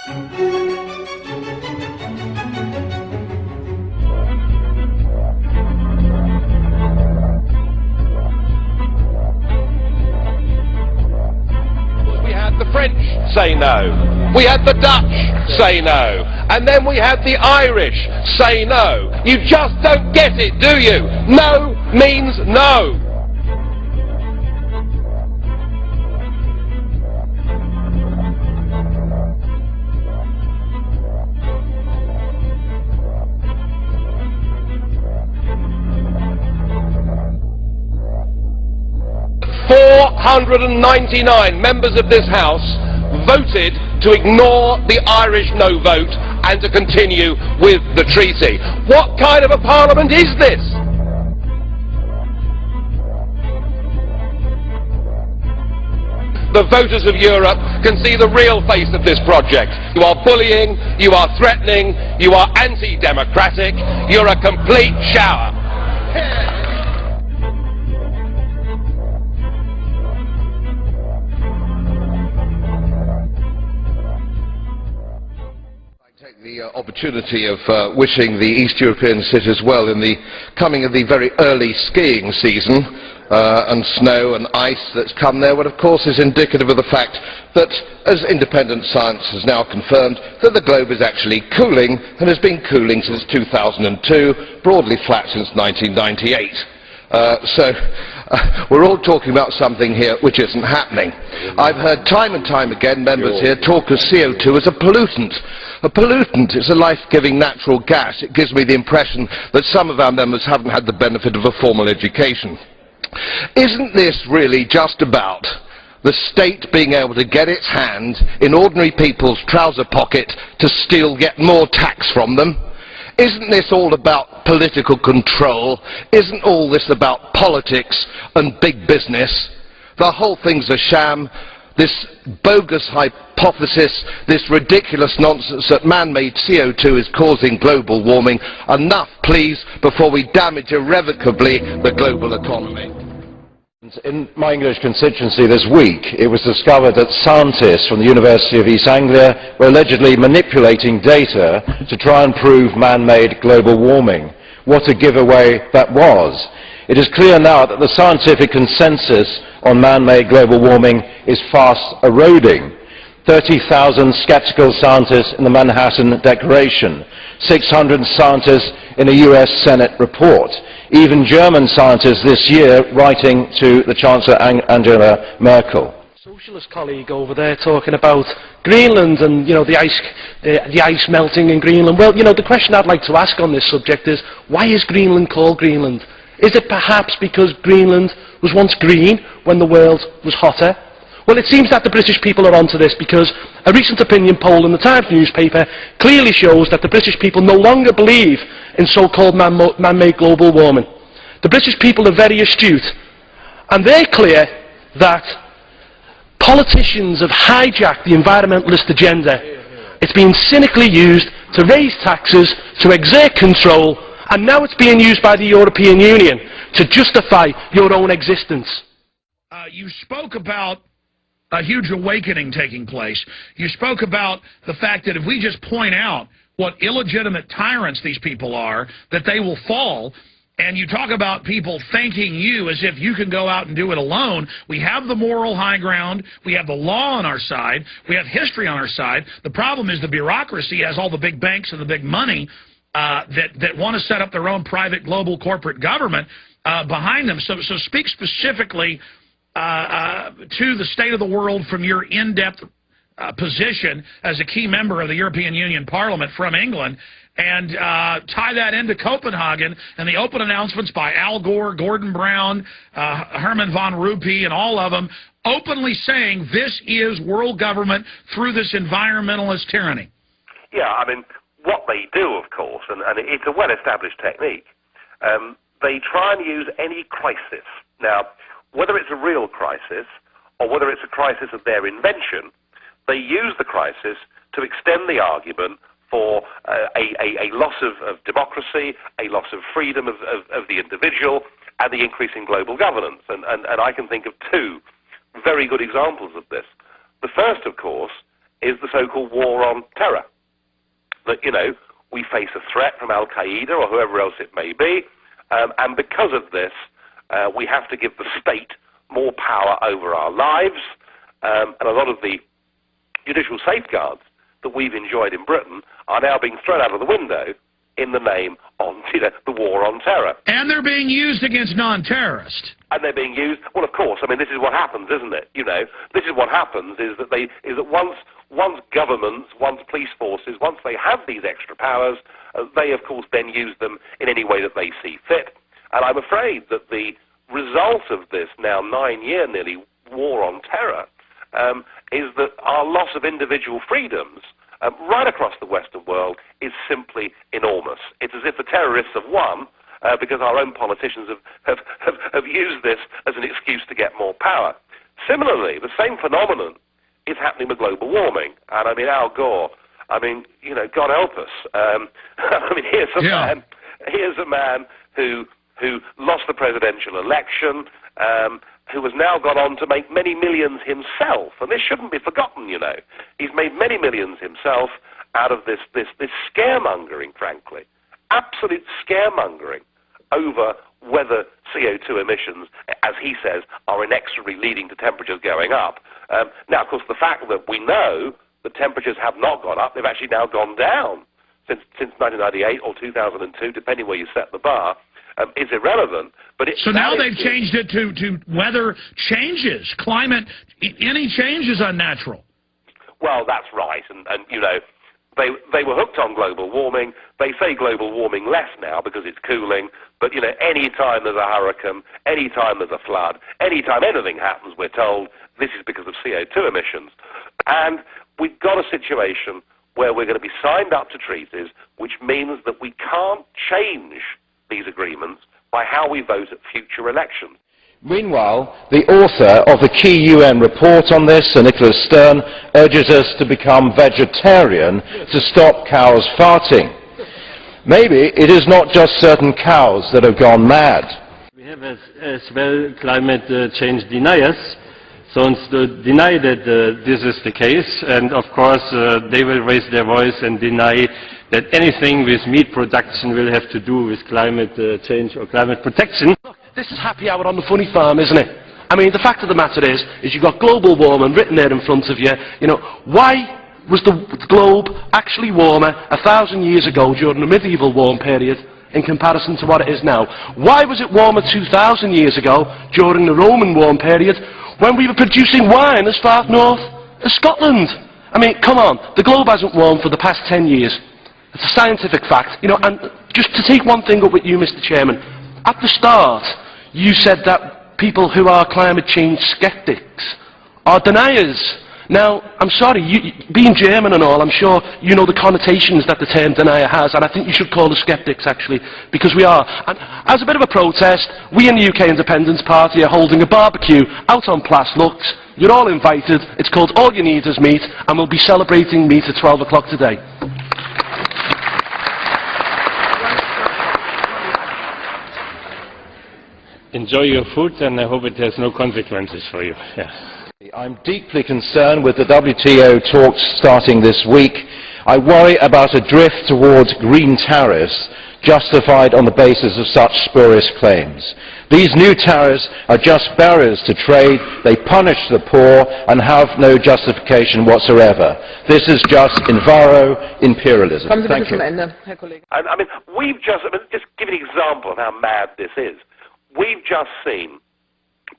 We had the French say no. We had the Dutch say no. And then we had the Irish say no. You just don't get it, do you? No means no. ...499 members of this House voted to ignore the Irish no vote and to continue with the treaty. What kind of a parliament is this? The voters of Europe can see the real face of this project. You are bullying, you are threatening, you are anti-democratic, you're a complete shower. The opportunity of wishing the East European cities well in the coming of the very early skiing season and snow and ice that's come there, what of course is indicative of the fact that, as independent science has now confirmed, that the globe is actually cooling and has been cooling since 2002, broadly flat since 1998. We're all talking about something here which isn't happening. I've heard time and time again members here talk of CO2 as a pollutant. A pollutant is a life-giving natural gas. It gives me the impression that some of our members haven't had the benefit of a formal education. Isn't this really just about the state being able to get its hand in ordinary people's trouser pocket to steal yet more tax from them? Isn't this all about political control? Isn't all this about politics and big business? The whole thing's a sham. This bogus hypothesis, this ridiculous nonsense that man-made CO2 is causing global warming. Enough, please, before we damage irrevocably the global economy. In my English constituency this week, it was discovered that scientists from the University of East Anglia were allegedly manipulating data to try and prove man-made global warming. What a giveaway that was. It is clear now that the scientific consensus on man-made global warming is fast eroding. 30,000 skeptical scientists in the Manhattan Declaration, 600 scientists in a US Senate report, even German scientists this year writing to the Chancellor Angela Merkel. Socialist colleague over there talking about Greenland and, you know, the ice melting in Greenland. Well, you know, the question I'd like to ask on this subject is, why is Greenland called Greenland? Is it perhaps because Greenland was once green when the world was hotter? Well, it seems that the British people are onto this, because a recent opinion poll in the Times newspaper clearly shows that the British people no longer believe in so-called man-made global warming. The British people are very astute, and they're clear that politicians have hijacked the environmentalist agenda. It's been cynically used to raise taxes, to exert control, and now it's being used by the European Union to justify your own existence. You spoke about a huge awakening taking place. You spoke about the fact that if we just point out what illegitimate tyrants these people are, that they will fall. And you talk about people thanking you as if you can go out and do it alone. We have the moral high ground. We have the law on our side. We have history on our side. The problem is the bureaucracy has all the big banks and the big money that want to set up their own private global corporate government behind them. So speak specifically to the state of the world from your in-depth position as a key member of the European Union Parliament from England, and tie that into Copenhagen and the open announcements by Al Gore, Gordon Brown, Herman von Rompuy, and all of them openly saying this is world government through this environmentalist tyranny. Yeah, I mean, what they do, of course, and it's a well-established technique, they try and use any crisis. Now, whether it's a real crisis or whether it's a crisis of their invention, they use the crisis to extend the argument for a loss of democracy, a loss of freedom of the individual, and the increase in global governance. And I can think of two very good examples of this. The first, of course, is the so-called war on terror. That, you know, we face a threat from Al-Qaeda or whoever else it may be, and because of this, we have to give the state more power over our lives, and a lot of the judicial safeguards that we've enjoyed in Britain are now being thrown out of the window in the name of, you know, the war on terror. And they're being used against non-terrorists. And they're being used, well, of course, I mean, this is what happens, isn't it? You know, this is what happens, is that once governments, once police forces, once they have these extra powers, they, of course, then use them in any way that they see fit. And I'm afraid that the result of this now 9-year nearly war on terror is that our loss of individual freedoms right across the Western world is simply enormous. It's as if the terrorists have won because our own politicians have used this as an excuse to get more power. Similarly, the same phenomenon is happening with global warming. And I mean, Al Gore, I mean, you know, God help us. I mean, here's a man who lost the presidential election, who has now gone on to make many millions himself. And this shouldn't be forgotten, you know. He's made many millions himself out of this scaremongering, frankly. Absolute scaremongering over whether CO2 emissions, as he says, are inexorably leading to temperatures going up. Now, of course, the fact that we know that temperatures have not gone up, they've actually now gone down since 1998 or 2002, depending where you set the bar, is irrelevant. But so now they've changed it to weather changes, climate, any change is unnatural. Well, that's right, and you know, they were hooked on global warming. They say global warming less now because it's cooling, but you know, any time there's a hurricane, any time there's a flood, any time anything happens, we're told this is because of CO2 emissions. And we've got a situation where we're going to be signed up to treaties, which means that we can't change these agreements by how we vote at future elections. Meanwhile, the author of the key UN report on this, Sir Nicholas Stern, urges us to become vegetarian to stop cows farting. Maybe it is not just certain cows that have gone mad. We have as well climate change deniers, so to deny that this is the case, and of course they will raise their voice and deny that anything with meat production will have to do with climate change or climate protection. Look, this is happy hour on the funny farm, isn't it? I mean, the fact of the matter is you've got global warming written there in front of you. You know, why was the globe actually warmer 1,000 years ago during the medieval warm period in comparison to what it is now? Why was it warmer 2,000 years ago during the Roman warm period when we were producing wine as far north as Scotland? I mean, come on, the globe hasn't warmed for the past 10 years. It's a scientific fact, you know, and just to take one thing up with you, Mr. Chairman, at the start, you said that people who are climate change skeptics are deniers. Now, I'm sorry, being German and all, I'm sure you know the connotations that the term denier has, and I think you should call us skeptics, actually, because we are. And as a bit of a protest, we in the UK Independence Party are holding a barbecue out on Plas Lux. You're all invited. It's called All You Need Is Meat, and we'll be celebrating meat at 12 o'clock today. Enjoy your food, and I hope it has no consequences for you. Yeah. I'm deeply concerned with the WTO talks starting this week. I worry about a drift towards green tariffs justified on the basis of such spurious claims. These new tariffs are just barriers to trade. They punish the poor and have no justification whatsoever. This is just enviro-imperialism. Thank you. I mean, just give an example of how mad this is. We've just seen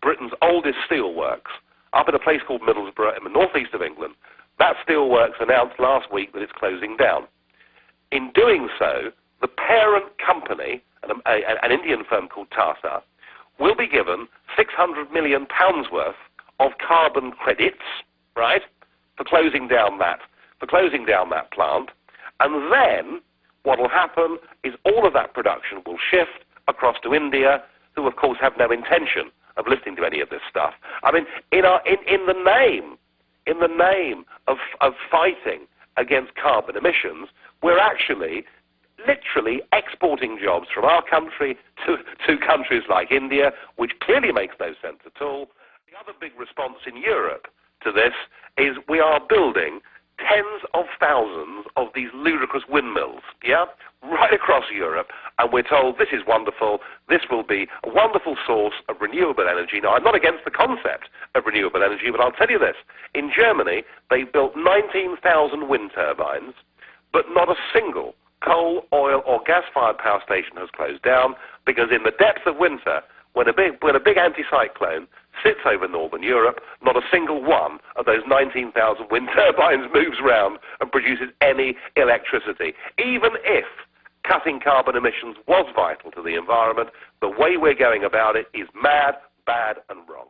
Britain's oldest steelworks up at a place called Middlesbrough in the northeast of England. That steelworks announced last week that it's closing down. In doing so, the parent company, an Indian firm called Tata, will be given £600 million worth of carbon credits, right, for closing down that plant. And then what will happen is all of that production will shift across to India, who of course have no intention of listening to any of this stuff. I mean, in the name of fighting against carbon emissions, we're actually literally exporting jobs from our country to countries like India, which clearly makes no sense at all. The other big response in Europe to this is we are building tens of thousands of these ludicrous windmills, yeah, right across Europe, and we're told this is wonderful, this will be a wonderful source of renewable energy. Now, I'm not against the concept of renewable energy, but I'll tell you this. In Germany, they built 19,000 wind turbines, but not a single coal, oil, or gas-fired power station has closed down, because in the depths of winter, when a big anticyclone sits over northern Europe, not a single one of those 19,000 wind turbines moves round and produces any electricity. Even if cutting carbon emissions was vital to the environment, the way we're going about it is mad, bad, and wrong.